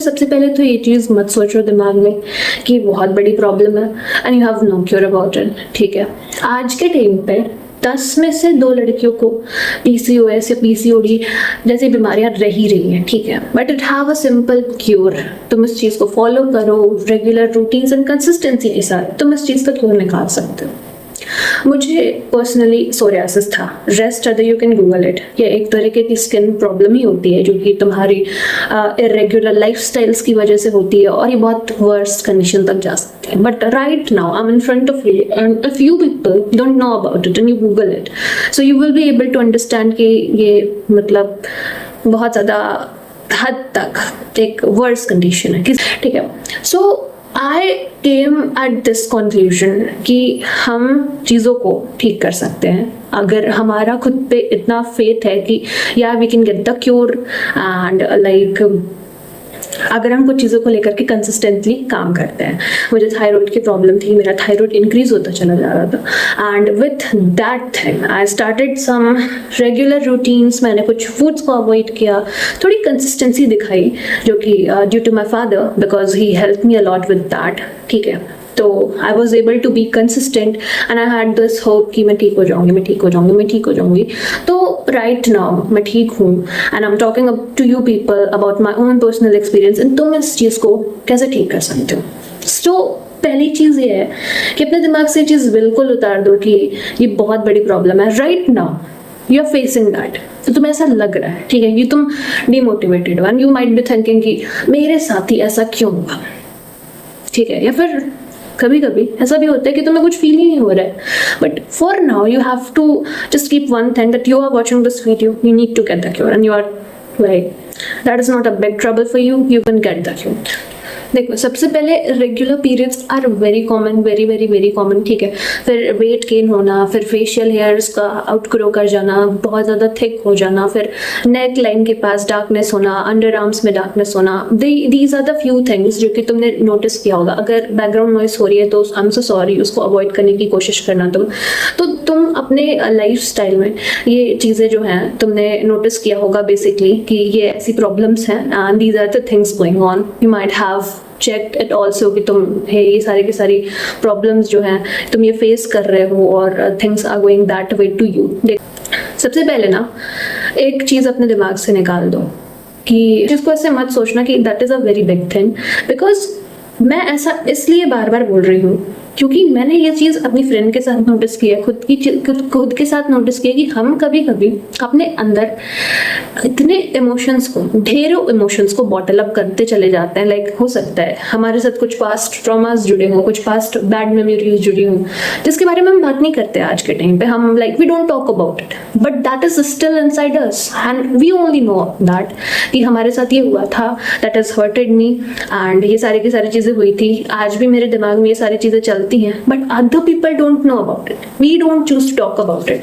सबसे पहले तो ये चीज़ मत सोचो दिमाग में कि बहुत बड़ी प्रॉब्लम है and you have no cure about it. ठीक है, आज के टाइम पे 10 में से 2 लड़कियों को PCOS या PCOD जैसी बीमारियां रह ही रही हैं। ठीक है, but it have a simple cure. तुम इस चीज़ को फॉलो करो रेगुलर रूटीन्स एंड कंसिस्टेंसी के साथ, तुम इस चीज़ का क्योर निकाल सकते हो। मुझे पर्सनली सोरियासिस था, rest other you can Google it. ये एक तरीके की स्किन प्रॉब्लम ही होती है जो कि तुम्हारी इरेगुलर लाइफस्टाइल्स की वजह से होती है और ये बहुत वर्स्ट कंडीशन तक जा सकती है। But right now I am in front of you and if you people don't know about it and you Google it, so you will be able to understand कि ये मतलब बहुत ज़्यादा हद तक एक वर्स्ट कंडीशन है। ठीक है, सो आई केम एट दिस कंक्लूजन कि हम चीज़ों को ठीक कर सकते हैं अगर हमारा खुद पे इतना फेथ है कि या we can get the cure and like अगर हम कुछ चीज़ों को लेकर के कंसिस्टेंटली काम करते हैं। मुझे थायराइड की प्रॉब्लम थी, मेरा थायराइड इंक्रीज होता चला जा रहा था and with that thing I started some regular routines. मैंने कुछ फूड्स को अवॉइड किया, थोड़ी कंसिस्टेंसी दिखाई जो कि due to my father because he help me a lot with that. ठीक है, तो I was able to be consistent and I had this hope कि मैं ठीक हो जाऊँगी, मैं ठीक हो जाऊँगी, मैं ठीक हो जाऊँगी। तो राइट नाउ मैं ठीक हूँ and I am talking to you people about my own personal experience and तुम इस चीज़ को कैसे ठीक कर सकते हो। सो पहली चीज़ ये है कि अपने दिमाग से ये चीज़ बिल्कुल उतार दो कि ये बहुत बड़ी प्रॉब्लम है। Right now you are facing that, तो तुम्हें ऐसा लग रहा है, ठीक है, ये तुम डिमोटिवेटेड हो and you might be thinking कि मेरे साथ ही ऐसा क्यों हुआ। ठीक है, या फिर कभी कभी ऐसा भी होता है कि तुम्हें कुछ फील ही नहीं हो रहा है, but for now you have to just keep one thing that you are watching this video, you need to get the cure and you are like that is not a big trouble for you, you can get the cure. देखो, सबसे पहले regular periods are very common, very very very common. ठीक है, फिर weight gain होना, फिर facial hairs का outgrow कर जाना, बहुत ज़्यादा थिक हो जाना, फिर नेक लाइन के पास डार्कनेस होना, अंडर आर्म्स में डार्कनेस होना। These are the few things जो कि तुमने नोटिस किया होगा। अगर बैकग्राउंड नॉइस हो रही है तो आई एम सो सॉरी, उसको अवॉइड करने की कोशिश करना तुम अपने लाइफ स्टाइल में ये चीज़ें जो हैं तुमने नोटिस किया होगा बेसिकली कि ये ऐसी प्रॉब्लम्स हैं and these are the things going on. You might have check it also कि तुम है ये सारी की सारी प्रॉब्लम्स जो हैं तुम ये फेस कर रहे हो और things are going that way to you. सबसे पहले ना एक चीज़ अपने दिमाग से निकाल दो कि जिसको ऐसे मत सोचना कि that is a very big thing, because मैं ऐसा इसलिए बार बार बोल रही हूँ क्योंकि मैंने ये चीज़ अपनी फ्रेंड के साथ नोटिस की है, खुद के साथ नोटिस किया कि हम कभी कभी अपने अंदर इतने इमोशंस को, ढेरों इमोशंस को बॉटल अप करते चले जाते हैं। लाइक हो सकता है हमारे साथ कुछ पास्ट ट्रॉमास जुड़े हों, कुछ पास्ट बैड मेमोरीज जुड़ी हों जिसके बारे में हम बात नहीं करते आज के टाइम पे। हम like we don't talk about it, but that is still inside us and we only know that कि हमारे साथ ये हुआ था, that is hurted me and ये सारी की सारी चीज़ें हुई थी। आज भी मेरे दिमाग में ये सारी चीज़ें चलती हैं, but other people don't know about it, we don't choose to talk about it.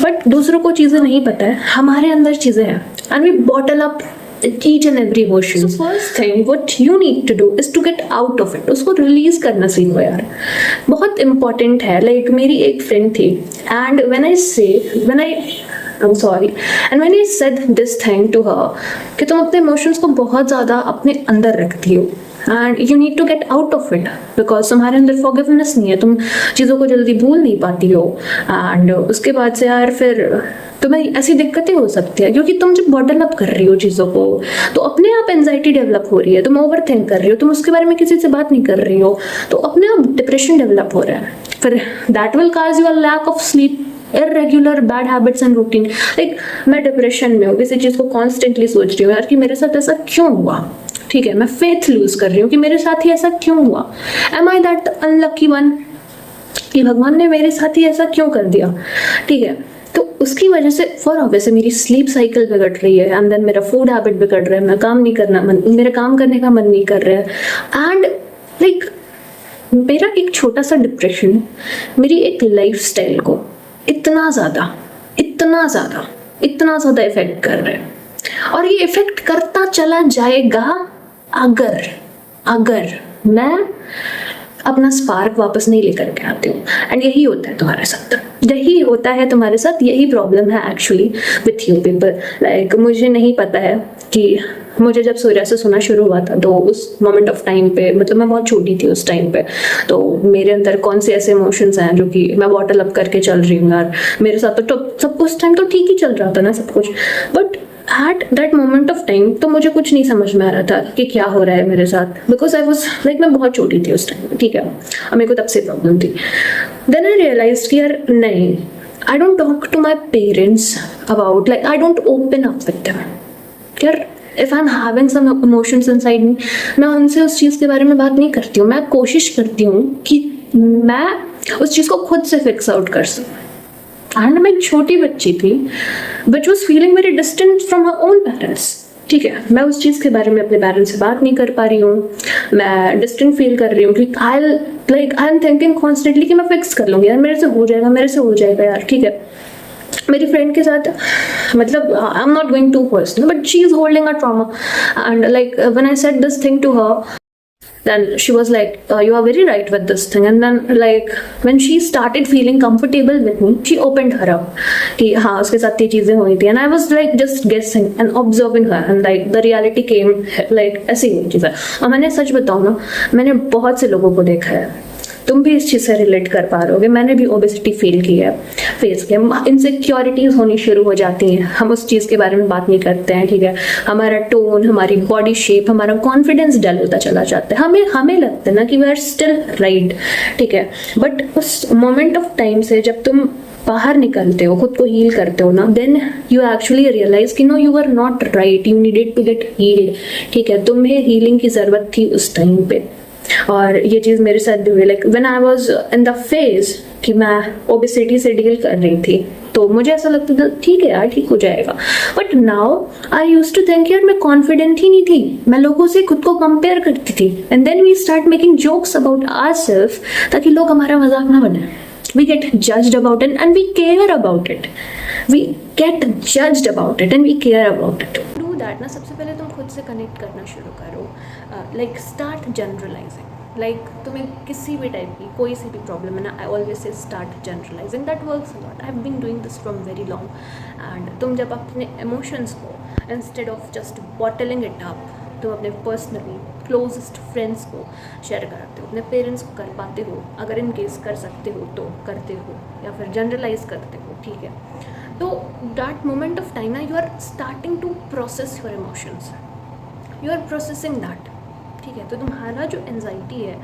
But दूसरों को चीज़ें नहीं पता है, हमारे अंदर चीज़ें हैं and we bottle up each and every emotion. So first thing what you need to do is to get out of it. उसको रिलीज करना सीखो यार, बहुत important है। लाइक मेरी एक फ्रेंड थी and when I said this thing to her कि तुम अपने इमोशंस को बहुत ज़्यादा अपने अंदर रखती हो and you need to get out of it because तुम्हारे अंदर फॉरगिवनेस नहीं है, तुम चीज़ों को जल्दी भूल नहीं पाती हो एंड उसके बाद से यार फिर तुम्हें ऐसी दिक्कतें हो सकती है क्योंकि तुम जब बॉटल अप कर रही हो चीज़ों को तो अपने आप एंजाइटी डेवलप हो रही है, तुम ओवर थिंक कर रही हो, तुम उसके बारे में किसी से बात नहीं कर रही हो तो अपने आप डिप्रेशन डेवलप हो रहा है। फिर that will cause your lack of sleep, irregular bad habits and routine. Like मैं डिप्रेशन में हूँ, किसी चीज़ को कॉन्स्टेंटली सोच रही हूँ यार कि मेरे साथ ऐसा क्यों हुआ। ठीक है, मैं फेथ लूज कर रही हूँ कि मेरे साथ ही ऐसा क्यों हुआ, am I that unlucky one कि भगवान ने मेरे साथ ही ऐसा क्यों कर दिया। ठीक है, तो उसकी वजह से फॉर ऑब्वियसली मेरी स्लीप साइकिल बिगड़ रही है एंड देन मेरा फूड हैबिट बिगड़ रहा है, मैं काम नहीं करना मेरा काम करने का मन नहीं कर रहा है एंड लाइक मेरा एक छोटा सा डिप्रेशन मेरी एक लाइफ स्टाइल को इतना ज़्यादा इफेक्ट कर रहा है और ये इफेक्ट करता चला जाएगा अगर मैं अपना स्पार्क वापस नहीं लेकर के आती हूँ। एंड यही होता है तुम्हारे साथ, यही प्रॉब्लम है actually with you people. Like मुझे नहीं पता है कि मुझे जब सूर्या से सुना शुरू हुआ था तो उस मोमेंट ऑफ टाइम पे, मतलब मैं बहुत छोटी थी उस टाइम पे, तो मेरे अंदर कौन से ऐसे इमोशंस हैं जो कि मैं बॉटल अप करके चल रही हूँ यार। मेरे साथ तो सब उस टाइम तो ठीक ही चल रहा था ना सब कुछ, but at that moment of time तो मुझे कुछ नहीं समझ में आ रहा था कि क्या हो रहा है मेरे साथ, बिकॉज आई वॉज लाइक मैं बहुत छोटी थी उस टाइम, ठीक है, और मेरे को तब से प्रॉब्लम थी। देन आई रियलाइज कि यार नहीं, I don't talk to my parents about, like I don't open up with them. यार if I am having some emotions inside me, मैं उनसे उस चीज़ के बारे में बात नहीं करती हूँ। मैं कोशिश करती हूँ कि मैं उस चीज़ को खुद से फिक्स आउट कर सकूँ। एंड मैं एक छोटी बच्ची थी which was feeling very distant from her own parents, ठीक है। मैं उस चीज़ के बारे में अपने पेरेंट्स से बात नहीं कर पा रही हूँ, मैं डिस्टेंट फील कर रही हूँ कि आई एम थिंकिंग कॉन्स्टेंटली कि मैं फिक्स कर लूँगी यार, मेरे से हो जाएगा, मेरे से हो जाएगा यार, ठीक है। मेरी फ्रेंड के साथ, मतलब I am not going to personal, but she is holding a trauma, and like when I said this thing to her, then she was like, you are very right with this thing. And then like when she started feeling comfortable with me, she opened her up कि हाँ उसके साथ ये चीज़ें हुई थी, and I was like just guessing and observing her, and like the reality came like ऐसी हुई चीज़ें। और मैंने सच बताऊँ ना, मैंने बहुत से लोगों को देखा है, तुम भी इस चीज़ से रिलेट कर पा रहे होगे, मैंने भी ओबेसिटी फील की है, फेस किया, इनसिक्योरिटीज होनी शुरू हो जाती हैं, हम उस चीज़ के बारे में बात नहीं करते हैं, ठीक है। हमारा टोन, हमारी बॉडी शेप, हमारा कॉन्फिडेंस डल होता चला जाता है, हमें लगता है ना कि वी आर स्टिल राइट, ठीक है। बट उस मोमेंट ऑफ टाइम से जब तुम बाहर निकलते हो, खुद को हील करते हो ना, देन यू एक्चुअली रियलाइज कि no, you are not right, you needed to get healed, ठीक है। तुम्हें हीलिंग की ज़रूरत थी उस टाइम पे, और ये चीज़ मेरे साथ भी हुई। Like when I was in the phase कि मैं ओबेसिटी से डील कर रही थी, तो मुझे ऐसा लगता था ठीक है यार, ठीक हो जाएगा। But now I used to think यार मैं कॉन्फिडेंट ही नहीं थी, मैं लोगों से खुद को कंपेयर करती थी, and then we start making jokes about ourselves ताकि लोग हमारा मजाक ना बनाए। We get judged about it and we care about it, we get judged about it and we care about it. Do that ना, सबसे पहले तुम खुद से कनेक्ट करना शुरू करो, लाइक स्टार्ट जनरलाइजिंग। लाइक तुम्हें किसी भी टाइप की कोई सी भी प्रॉब्लम है ना, I always say start generalizing, that works a lot. I have been doing this from very long. And तुम जब अपने इमोशंस को instead of just bottling it up, तुम अपने पर्सनली क्लोजेस्ट फ्रेंड्स को शेयर कराते हो, अपने पेरेंट्स को कर पाते हो, अगर इन केस कर सकते हो तो करते हो, या फिर जनरलाइज करते हो, ठीक है। तो दैट मोमेंट ऑफ टाइम ना, you are starting to process your emotions, you are processing that, ठीक है। तो तुम्हारा जो एंजाइटी है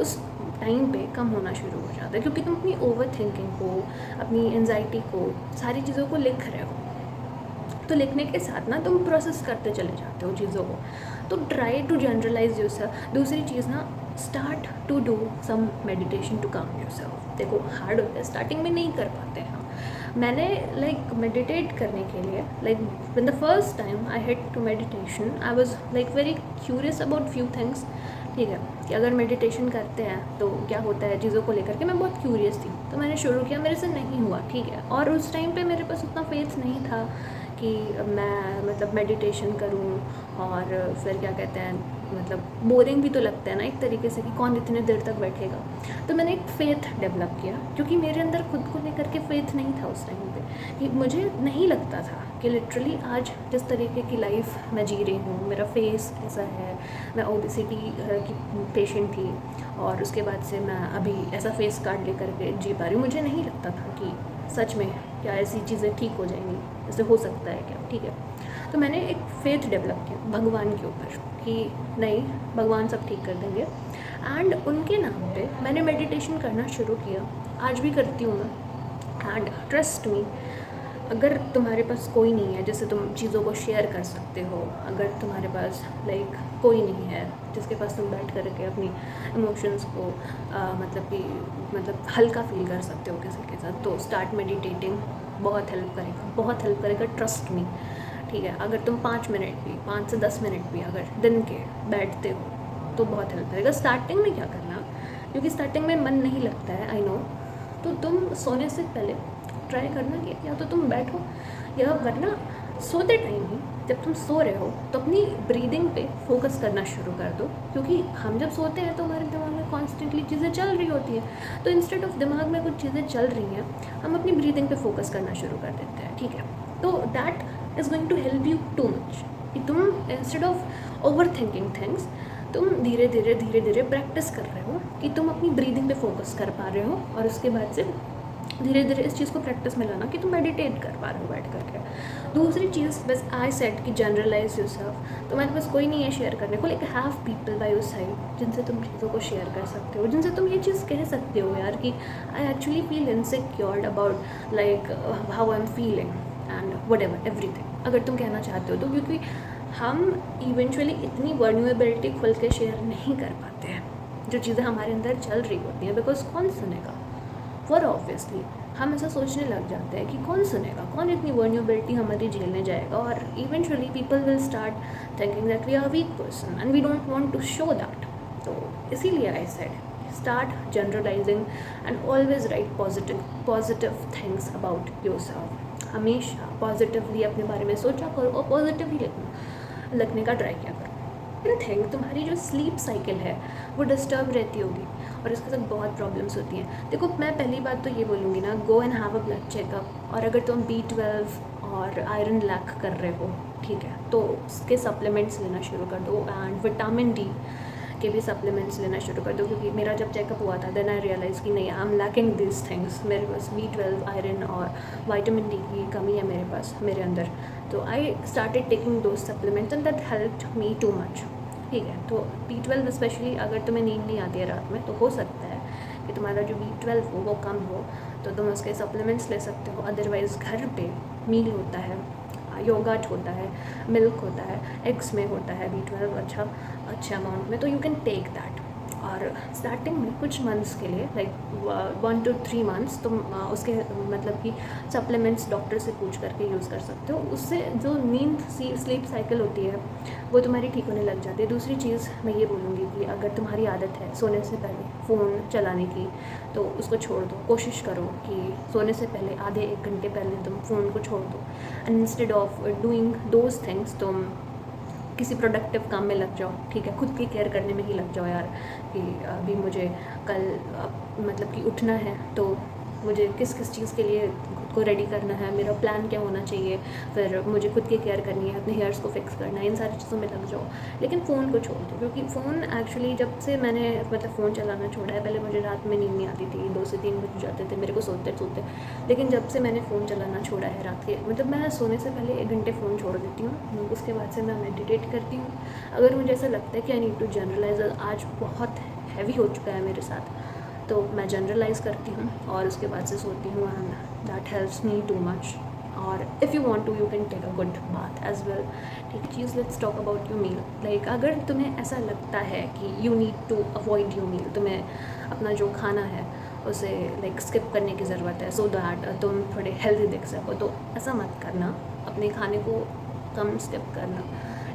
उस टाइम पे कम होना शुरू हो जाता है, क्योंकि तुम अपनी ओवर थिंकिंग को, अपनी एंजाइटी को, सारी चीज़ों को लिख रहे हो। तो लिखने के साथ ना तुम प्रोसेस करते चले जाते हो चीज़ों को। तो ट्राई टू जनरलाइज योरसेल्फ। दूसरी चीज़ ना, start to do some meditation to calm yourself. देखो हार्ड होता है, स्टार्टिंग में नहीं कर पाते हैं। मैंने लाइक मेडिटेट करने के लिए, like when the first time I had to meditation, I was like very curious about few things, ठीक है, कि अगर मेडिटेशन करते हैं तो क्या होता है चीज़ों को लेकर के। मैं बहुत क्यूरियस थी, तो मैंने शुरू किया, मेरे से नहीं हुआ, ठीक है। और उस टाइम पे मेरे पास उतना फेथ नहीं था कि मैं मतलब मेडिटेशन करूं, और फिर क्या कहते हैं, मतलब बोरिंग भी तो लगता है ना एक तरीके से, कि कौन इतने देर तक बैठेगा। तो मैंने एक फेथ डेवलप किया, क्योंकि मेरे अंदर खुद को लेकर के फेथ नहीं था उस टाइम पे, कि मुझे नहीं लगता था कि लिटरली आज जिस तरीके की लाइफ मैं जी रही हूँ, मेरा फेस ऐसा है, मैं ओबेसिटी की पेशेंट थी, और उसके बाद से मैं अभी ऐसा फेस कार्ड लेकर के जी पा रही हूँ। मुझे नहीं लगता था कि सच में क्या ऐसी चीज़ें ठीक हो जाएंगी, ऐसे हो सकता है क्या, ठीक है। तो मैंने एक फेथ डेवलप किया भगवान के ऊपर, कि नहीं, भगवान सब ठीक कर देंगे। एंड उनके नाम पे मैंने मेडिटेशन करना शुरू किया, आज भी करती हूँ मैं। एंड ट्रस्ट मी, अगर तुम्हारे पास कोई नहीं है जिससे तुम चीज़ों को शेयर कर सकते हो, अगर तुम्हारे पास लाइक कोई नहीं है जिसके पास तुम बैठ करके अपनी इमोशंस को मतलब हल्का फील कर सकते हो किसी के साथ, तो स्टार्ट मेडिटेटिंग। बहुत हेल्प करेगा, बहुत हेल्प करेगा, ट्रस्ट मी, ठीक है। अगर तुम 5 मिनट भी, 5 से 10 मिनट भी अगर दिन के बैठते हो तो बहुत हेल्प करेगा। स्टार्टिंग में क्या करना, क्योंकि स्टार्टिंग में मन नहीं लगता है, आई नो, तो तुम सोने से पहले ट्राई करना कि या तो तुम बैठो, या वरना सोते टाइम ही जब तुम सो रहे हो तो अपनी ब्रीदिंग पे फोकस करना शुरू कर दो, क्योंकि हम जब सोते हैं तो हमारे दिमाग में कॉन्स्टेंटली चीज़ें चल रही होती हैं। तो इंस्टेड ऑफ दिमाग में कुछ चीज़ें चल रही हैं, हम अपनी ब्रीदिंग पे फोकस करना शुरू कर देते हैं, ठीक है। तो that is going to help you too much, कि तुम instead of over thinking things, तुम धीरे धीरे प्रैक्टिस कर रहे हो कि तुम अपनी ब्रीदिंग पे फोकस कर पा रहे हो, और उसके बाद से धीरे धीरे इस चीज़ को प्रैक्टिस में लाना कि तुम मेडिटेट कर पा रहे हो बैठ करके। दूसरी चीज़, बस आई सेड कि जनरलाइज योरसेल्फ, तुम्हारे पास कोई नहीं है शेयर करने को, like have people by your side जिनसे तुम चीज़ों को शेयर कर सकते हो, जिनसे तुम ये चीज़ कह सकते हो यार कि I actually feel insecured about like how I am feeling and what ever everything, अगर तुम कहना चाहते हो तो। क्योंकि हम इवेंचुअली इतनी वर्निएबिलिटी खुल के शेयर नहीं कर पाते हैं जो चीज़ें हमारे अंदर चल रही होती हैं, बिकॉज कौन सुनेगा, फॉर ऑब्वियसली हम ऐसा सोचने लग जाते हैं कि कौन सुनेगा, कौन इतनी वर्निएबिलिटी हमारी झेलने जाएगा, और eventually people will start thinking that we are weak person and we don't want to show that. तो इसीलिए I said start generalizing and always write positive things about yourself. हमेशा पॉजिटिवली अपने बारे में सोचा करो और पॉजिटिवली लिखने का ट्राई किया करो। थिंक तुम्हारी जो स्लीप साइकिल है वो डिस्टर्ब रहती होगी और इसके साथ बहुत प्रॉब्लम्स होती हैं। देखो, मैं पहली बात तो ये बोलूँगी ना, go and have a blood checkup, और अगर तुम B12 और आयरन लैक कर रहे हो, ठीक है, तो उसके सप्लीमेंट्स लेना शुरू कर दो, एंड विटामिन D के भी सप्लीमेंट्स लेना शुरू कर दो। क्योंकि मेरा जब चेकअप हुआ था देन आई रियलाइज़ कि नहीं, I am lacking this things, मेरे पास B12 आयरन और विटामिन D की कमी है मेरे पास, मेरे अंदर। तो I started taking those supplements and that helped me too much, ठीक है। तो B12 स्पेशली अगर तुम्हें नींद नहीं आती है रात में, तो हो सकता है कि तुम्हारा जो B12 हो वो कम हो, तो तुम उसके सप्लीमेंट्स ले सकते हो। अदरवाइज़ घर पे मील होता है, योगर्ट होता है, मिल्क होता है, एग्स में होता है B12 अच्छे अमाउंट में, तो यू कैन टेक दैट। और स्टार्टिंग में कुछ मंथ्स के लिए, लाइक 1 to 3 मंथ्स, तुम उसके मतलब कि सप्लीमेंट्स डॉक्टर से पूछ करके यूज़ कर सकते हो। उससे जो नींद स्लीप साइकिल होती है वो तुम्हारी ठीक होने लग जाती है। दूसरी चीज़ मैं ये बोलूँगी कि अगर तुम्हारी आदत है सोने से पहले फ़ोन चलाने की, तो उसको छोड़ दो। कोशिश करो कि सोने से पहले आधे 1 घंटे पहले तुम फ़ोन को छोड़ दो, and instead of doing those things तुम किसी प्रोडक्टिव काम में लग जाओ, ठीक है। खुद की केयर करने में ही लग जाओ यार, कि अभी मुझे कल मतलब कि उठना है, तो मुझे किस किस चीज़ के लिए खुद को रेडी करना है, मेरा प्लान क्या होना चाहिए, फिर मुझे खुद की केयर करनी है, अपने हेयर्स को फिक्स करना है, इन सारी चीज़ों में लग जाओ। लेकिन फ़ोन को छोड़ दो, क्योंकि फ़ोन एक्चुअली जब से मैंने मतलब फ़ोन चलाना छोड़ा है, पहले मुझे रात में नींद नहीं आती थी, 2 से 3 बज जाते थे मेरे को सोते सोते। लेकिन जब से मैंने फ़ोन चलाना छोड़ा है रात के, मतलब मैं सोने से पहले 1 घंटे फ़ोन छोड़ देती हूँ, उसके बाद से मैं मेडिटेट करती हूँ। अगर मुझे ऐसा लगता है कि आई नीड टू जनरलाइज, आज बहुत हैवी हो चुका है मेरे साथ, तो मैं जनरलाइज़ करती हूँ और उसके बाद से सोती हूँ, and that helps me too much. और if you want to you can take a good bath as well, ठीक है। चीज़, let's talk about your meal. Like अगर तुम्हें ऐसा लगता है कि you need to avoid your meal, तुम्हें अपना जो खाना है उसे लाइक स्किप करने की ज़रूरत है सो दैट तुम थोड़े हेल्दी दिख सको, तो ऐसा मत करना, अपने खाने को कम स्किप करना,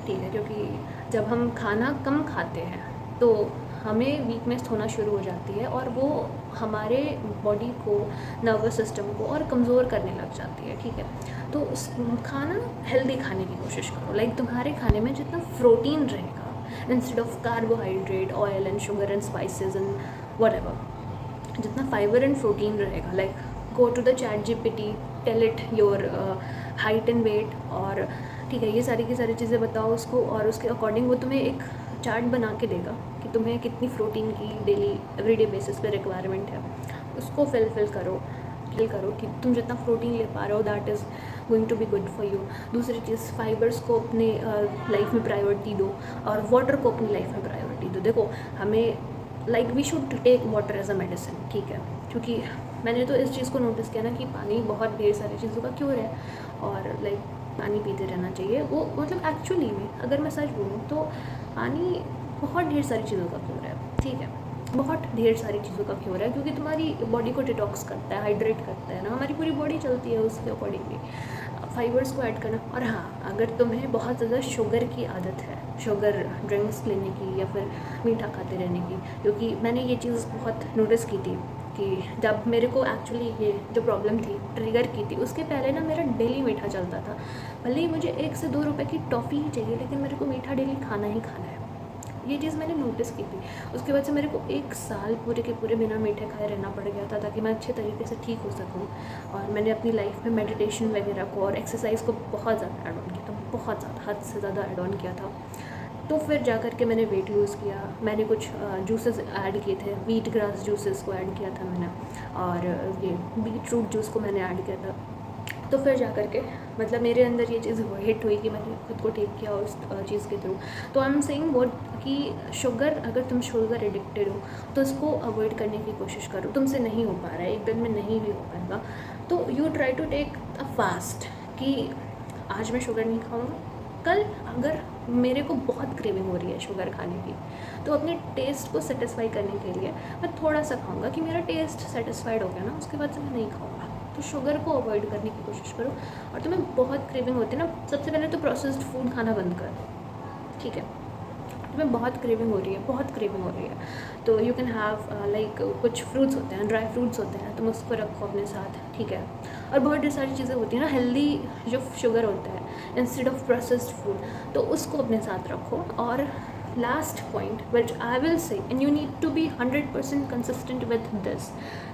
ठीक है। क्योंकि जब हम खाना कम खाते हैं तो हमें वीकनेस होना शुरू हो जाती है, और वो हमारे बॉडी को, नर्वस सिस्टम को और कमज़ोर करने लग जाती है, ठीक है। तो खाना हेल्दी खाने की कोशिश करो, लाइक तुम्हारे खाने में जितना प्रोटीन रहेगा instead of carbohydrate, oil and sugar and spices and whatever, जितना फाइबर एंड प्रोटीन रहेगा, like go to the chat GPT, tell it your height and weight, और ठीक है, ये सारी की सारी चीज़ें बताओ उसको, और उसके अकॉर्डिंग वो तुम्हें एक चार्ट बना के देगा कि तुम्हें कितनी प्रोटीन की डेली एवरीडे बेसिस पे रिक्वायरमेंट है, उसको फिल करो कि तुम जितना प्रोटीन ले पा रहे हो that is going to be good for you. दूसरी चीज़, फाइबर्स को अपने लाइफ में प्रायोरिटी दो, और वाटर को अपनी लाइफ में प्रायोरिटी दो। देखो, हमें like we should take water as a medicine, ठीक है। क्योंकि मैंने तो इस चीज़ को नोटिस किया ना कि पानी बहुत ढेर सारी चीज़ों का क्योर है, और लाइक पानी पीते रहना चाहिए। वो मतलब एक्चुअली में अगर मैं सच बोलूँ तो पानी बहुत ढेर सारी चीज़ों का क्योर है, ठीक है, बहुत ढेर सारी चीज़ों का क्योर है। क्योंकि तुम्हारी बॉडी को डिटॉक्स करता है, हाइड्रेट करता है ना, हमारी पूरी बॉडी चलती है उसके अकॉर्डिंगली, फाइबर्स को ऐड करना। और हाँ, अगर तुम्हें बहुत ज़्यादा शुगर की आदत है, शुगर ड्रिंक्स लेने की या फिर मीठा खाते रहने की, क्योंकि मैंने ये चीज़ बहुत नोटिस की थी कि जब मेरे को एक्चुअली ये जो प्रॉब्लम थी ट्रिगर की थी, उसके पहले ना मेरा डेली मीठा चलता था। भले ही मुझे 1 से 2 रुपए की टॉफ़ी ही चाहिए, लेकिन मेरे को मीठा डेली खाना ही खाना है। ये चीज़ मैंने नोटिस की थी। उसके बाद से मेरे को 1 साल पूरे के पूरे बिना मीठे खाए रहना पड़ गया था, ताकि मैं अच्छे तरीके से ठीक हो सकूँ। और मैंने अपनी लाइफ में मेडिटेशन वगैरह को और एक्सरसाइज को बहुत ज़्यादा ऐड ऑन किया। तो बहुत ज़्यादा, हद से ज़्यादा ऐड ऑन किया था। तो फिर जा कर के मैंने वेट लूज़ किया। मैंने कुछ जूसेस ऐड किए थे, व्हीट ग्रास जूसेस को ऐड किया था मैंने, और ये बीट रूट जूस को मैंने ऐड किया था। तो फिर जा कर के मतलब मेरे अंदर ये चीज़ हिट हुई कि मैंने खुद को ठीक किया उस चीज़ के थ्रू। तो आई एम सेइंग व्हाट कि शुगर, अगर तुम शुगर एडिक्टेड हो तो उसको अवॉइड करने की कोशिश करो। तुमसे नहीं हो पा रहा है, एक दिन में नहीं भी हो पाएगा, तो you try to take a fast कि आज मैं शुगर नहीं खाऊंगा। कल अगर मेरे को बहुत क्रेविंग हो रही है शुगर खाने की, तो अपने टेस्ट को सेटिस्फाई करने के लिए मैं थोड़ा सा खाऊंगा कि मेरा टेस्ट सेटिस्फाइड हो गया ना, उसके बाद से मैं नहीं खाऊंगा। तो शुगर को अवॉइड करने की कोशिश करो। और तुम्हें बहुत क्रेविंग होती है ना, सबसे पहले तो प्रोसेस्ड फूड खाना बंद कर दो, ठीक है। तुम्हें बहुत क्रेविंग हो रही है, बहुत क्रेविंग हो रही है, तो यू कैन हैव लाइक कुछ फ्रूट्स होते हैं, ड्राई फ्रूट्स होते हैं, तुम उसको रखो अपने साथ, ठीक है। और बहुत सारी चीज़ें होती हैं ना हेल्दी, जो शुगर होता है इंस्टेड ऑफ प्रोसेस्ड फूड, तो उसको अपने साथ रखो। और last point which I will say, and you need to be 100% consistent with this,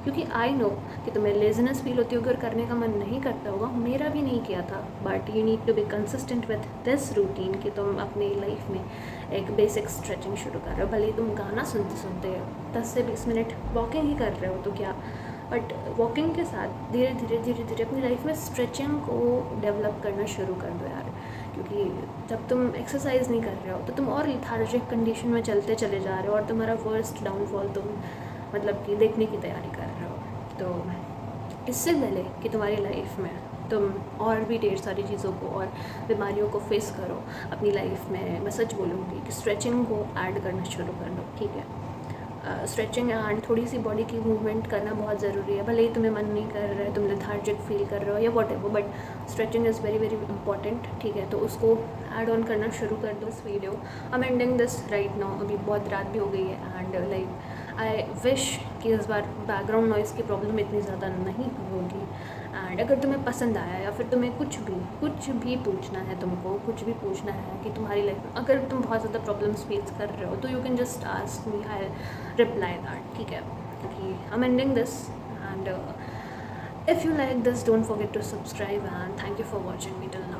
क्योंकि आई नो कि तुम्हें लेजीनेस फील होती होगी और करने का मन नहीं करता होगा, मेरा भी नहीं किया था, but you need to be consistent with this routine कि तुम अपनी लाइफ में एक बेसिक स्ट्रेचिंग शुरू कर रहे हो। भले ही तुम गाना सुनते सुनते 10 से 20 मिनट वॉकिंग ही कर रहे हो तो क्या, बट वॉकिंग के साथ धीरे धीरे धीरे धीरे अपनी लाइफ में स्ट्रेचिंग को डेवलप करना शुरू कर दो यार। क्योंकि जब तुम एक्सरसाइज नहीं कर रहे हो तो तुम और लिथार्जिक कंडीशन में चलते चले जा रहे हो, और तुम्हारा वर्स्ट डाउनफॉल तुम मतलब कि देखने की तैयारी कर रहे हो। तो इससे पहले कि तुम्हारी लाइफ में तुम और भी ढेर सारी चीज़ों को और बीमारियों को फेस करो अपनी लाइफ में, मैं सच बोलूँगी कि स्ट्रेचिंग को ऐड करना शुरू कर दो, ठीक है। स्ट्रेचिंग एंड थोड़ी सी बॉडी की मूवमेंट करना बहुत ज़रूरी है। भले ही तुम्हें मन नहीं कर रहा है, तुम लेथार्जिक फील कर रहे हो या what ever, but stretching is very very important, ठीक है। तो उसको ऐड ऑन करना शुरू कर दो। इस video I am ending this right now, अभी बहुत रात भी हो गई है, एंड लाइक आई विश कि इस बार बैकग्राउंड नॉइज़ की प्रॉब्लम इतनी ज़्यादा नहीं होगी। एंड अगर तुम्हें पसंद आया या फिर तुम्हें कुछ भी पूछना है, तुमको कुछ भी पूछना है कि तुम्हारी लाइफ में अगर तुम बहुत ज़्यादा प्रॉब्लम्स फेस कर रहे हो, तो you can just ask me, I reply that, ठीक है। क्योंकि I am ending this, and if you like this, don't forget to subscribe, and thank you for watching me till now.